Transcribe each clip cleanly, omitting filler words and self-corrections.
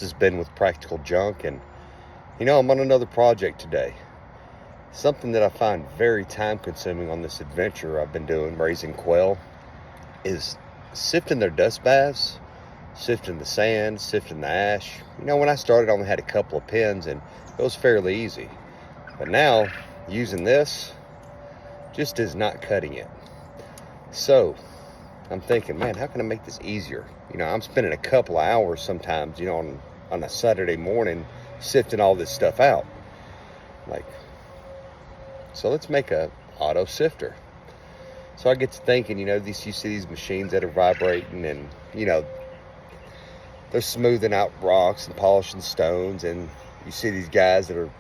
Has been with Practical Junk, and I'm on another project today. Something that I find very time consuming on this adventure I've been doing raising quail is sifting their dust baths, sifting the sand, sifting the ash. When I started I only had a couple of pins and it was fairly easy, but now using this just is not cutting it. So I'm thinking, man, how can I make this easier? I'm spending a couple of hours sometimes, on a Saturday morning sifting all this stuff out. So let's make a auto sifter. So I get to thinking, you see these machines that are vibrating and, they're smoothing out rocks and polishing stones. And you see these guys that are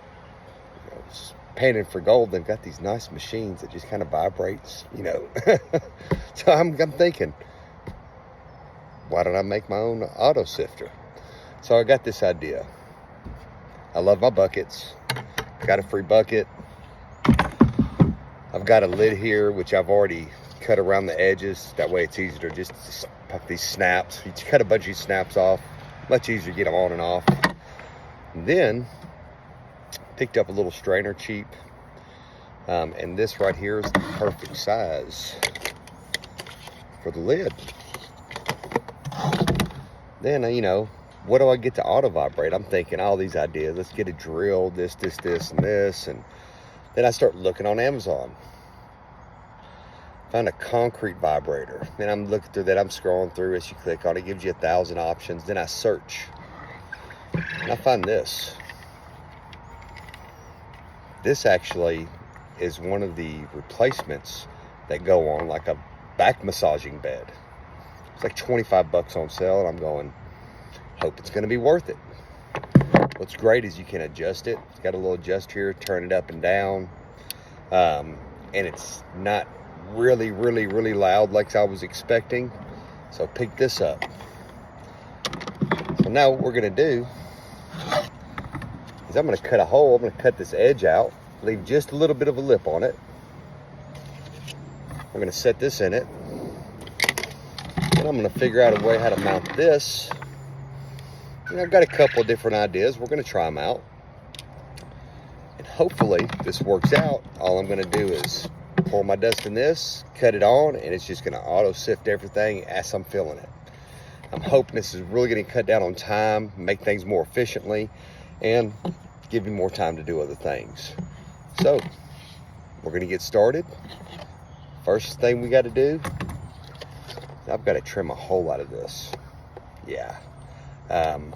painting for gold. They've got these nice machines that just kind of vibrates, So I'm thinking, why don't I make my own auto sifter? So I got this idea. I love my buckets. Got a free bucket. I've got a lid here, which I've already cut around the edges. That way it's easier to just pop these snaps. You cut a bunch of these snaps off. Much easier to get them on and off. And then picked up a little strainer cheap. And this right here is the perfect size for the lid. Then, what do I get to auto vibrate? I'm thinking all these ideas. Let's get a drill, this, and this. And then I start looking on Amazon. Found a concrete vibrator. Then I'm looking through that. I'm scrolling through as you click on it. It gives you 1,000 options. Then I search. And I find this. This actually is one of the replacements that go on like a back massaging bed. It's like 25 bucks on sale, and I'm going, hope it's going to be worth it. What's great is you can adjust it. It's got a little adjust here, turn it up and down. And it's not really loud like I was expecting. So pick this up. So now what we're going to do is I'm going to cut a hole. I'm going to cut this edge out, leave just a little bit of a lip on it. I'm going to set this in it. And I'm going to figure out a way how to mount this. I've got a couple of different ideas. We're going to try them out. And hopefully this works out. All I'm going to do is pour my dust in this, cut it on, and it's just going to auto sift everything as I'm filling it. I'm hoping this is really going to cut down on time, make things more efficiently, and give me more time to do other things. So we're going to get started. First thing we got to do, I've got to trim a hole out of this. Yeah. I'm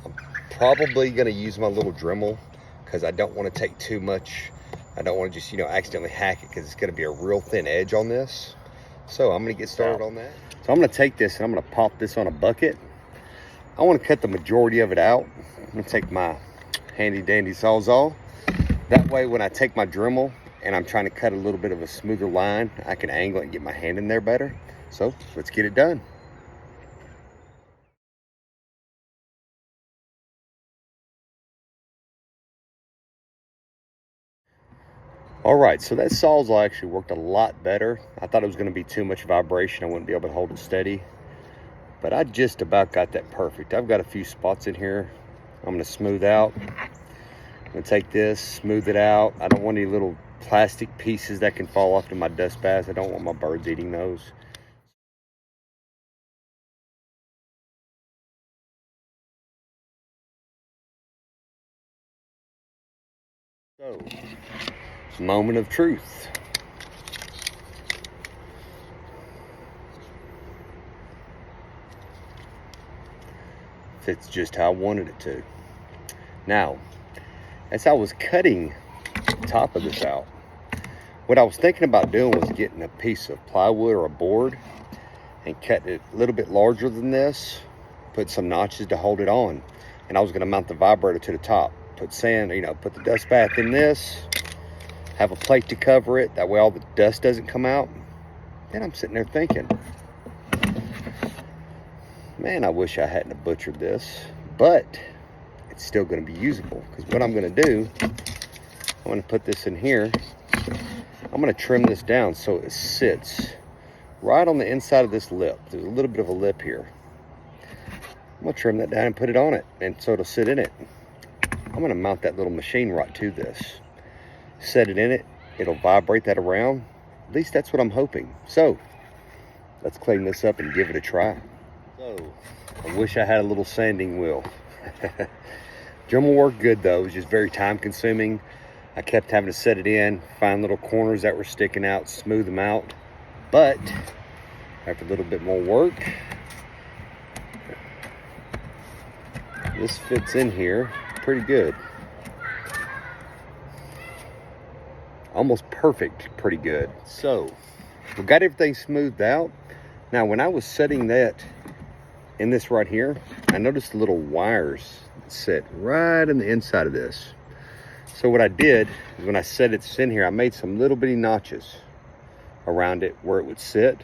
probably going to use my little Dremel because I don't want to take too much. I don't want to just, accidentally hack it because it's going to be a real thin edge on this. So I'm going to get started on that. So I'm going to take this and I'm going to pop this on a bucket. I want to cut the majority of it out. I'm going to take my handy dandy Sawzall. That way when I take my Dremel and I'm trying to cut a little bit of a smoother line, I can angle it and get my hand in there better. So let's get it done. All right, so that Sawzall actually worked a lot better. I thought it was going to be too much vibration. I wouldn't be able to hold it steady, but I just about got that perfect. I've got a few spots in here I'm going to smooth out. I'm going to take this, smooth it out. I don't want any little plastic pieces that can fall off to my dust baths. I don't want my birds eating those. So, moment of truth. Fits just how I wanted it to. Now, as I was cutting the top of this out, what I was thinking about doing was getting a piece of plywood or a board and cutting it a little bit larger than this, put some notches to hold it on. And I was going to mount the vibrator to the top. Put sand, put the dust bath in this, have a plate to cover it. That way all the dust doesn't come out. Then I'm sitting there thinking, man, I wish I hadn't have butchered this, but it's still going to be usable. Because what I'm going to do, I'm going to put this in here. I'm going to trim this down so it sits right on the inside of this lip. There's a little bit of a lip here. I'm gonna trim that down and put it on it, and so it'll sit in it. I'm gonna mount that little machine right to this. Set it in it, it'll vibrate that around. At least that's what I'm hoping. So, let's clean this up and give it a try. So, I wish I had a little sanding wheel. Dremel worked good though, it was just very time consuming. I kept having to set it in, find little corners that were sticking out, smooth them out. But, after a little bit more work, this fits in here pretty good. Almost perfect, pretty good. So, we got everything smoothed out. Now, when I was setting that in this right here, I noticed the little wires sit right in the inside of this. So what I did is when I set it in here, I made some little bitty notches around it where it would sit.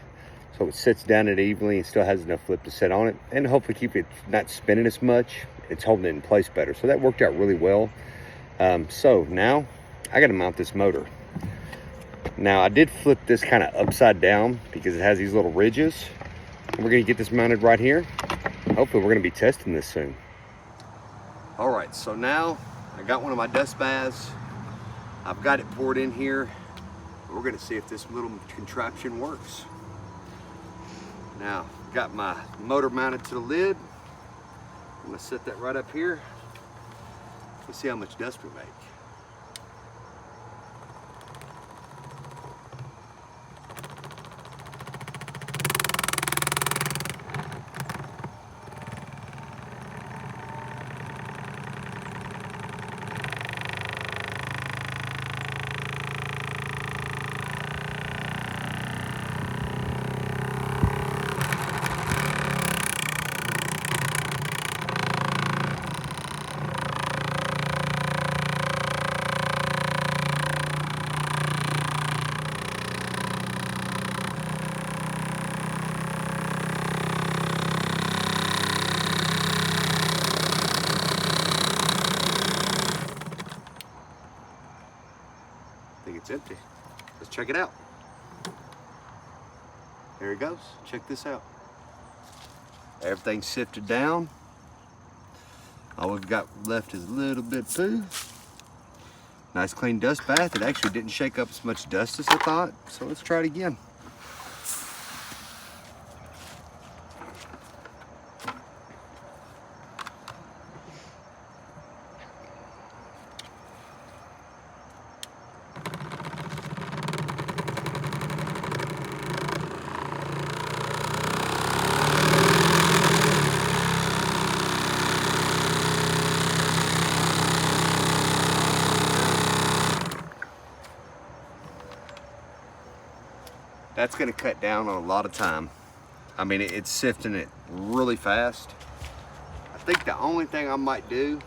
So it sits down it evenly and still has enough lip to sit on it, and hopefully keep it not spinning as much. It's holding it in place better. So that worked out really well. So now I got to mount this motor. Now I did flip this kind of upside down because it has these little ridges. And we're going to get this mounted right here. Hopefully we're going to be testing this soon. All right, so now I got one of my dust baths. I've got it poured in here. We're going to see if this little contraption works. Now, got my motor mounted to the lid. I'm going to set that right up here. Let's see how much dust we make. It's empty. Let's check it out. There it goes. Check this out. Everything's sifted down. All we've got left is a little bit of poo. Nice clean dust bath. It actually didn't shake up as much dust as I thought. So let's try it again. That's going to cut down on a lot of time. I mean, it's sifting it really fast. I think the only thing I might do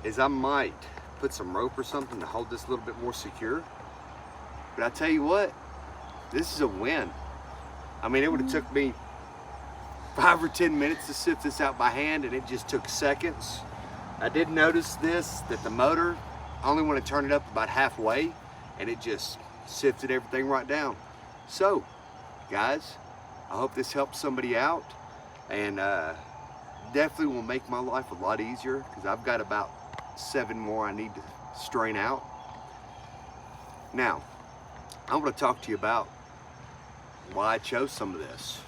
is I might put some rope or something to hold this a little bit more secure. But I tell you what, this is a win. I mean, it would have took me 5 or 10 minutes to sift this out by hand, and it just took seconds. I did notice this, that the motor, I only want to turn it up about halfway, and it just sifted everything right down. So, guys, I hope this helps somebody out, and definitely will make my life a lot easier, because I've got about 7 more I need to strain out. Now, I'm going to talk to you about why I chose some of this.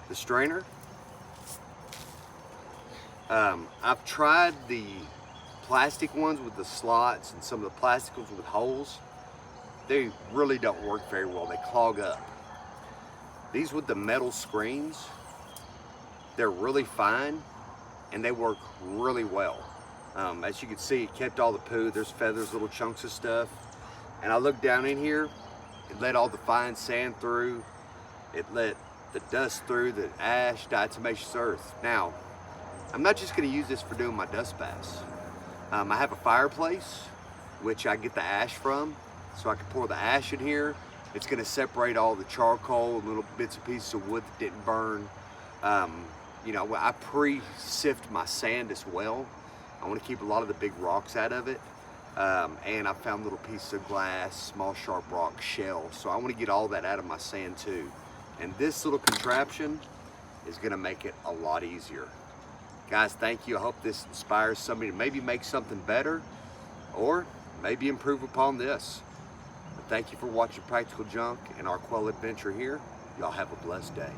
The strainer. I've tried the plastic ones with the slots and some of the plastic ones with holes. They really don't work very well. They clog up. These with the metal screens, they're really fine and they work really well. As you can see, it kept all the poo. There's feathers, little chunks of stuff. And I looked down in here, it let all the fine sand through. It let the dust through, the ash, diatomaceous earth. Now, I'm not just gonna use this for doing my dust baths. I have a fireplace, which I get the ash from. So I can pour the ash in here. It's gonna separate all the charcoal and little bits and pieces of wood that didn't burn. You know, I pre-sift my sand as well. I wanna keep a lot of the big rocks out of it. And I found little pieces of glass, small sharp rock shells. So I wanna get all that out of my sand too. And this little contraption is gonna make it a lot easier. Guys, thank you. I hope this inspires somebody to maybe make something better or maybe improve upon this. But thank you for watching Practical Junk and our quail adventure here. Y'all have a blessed day.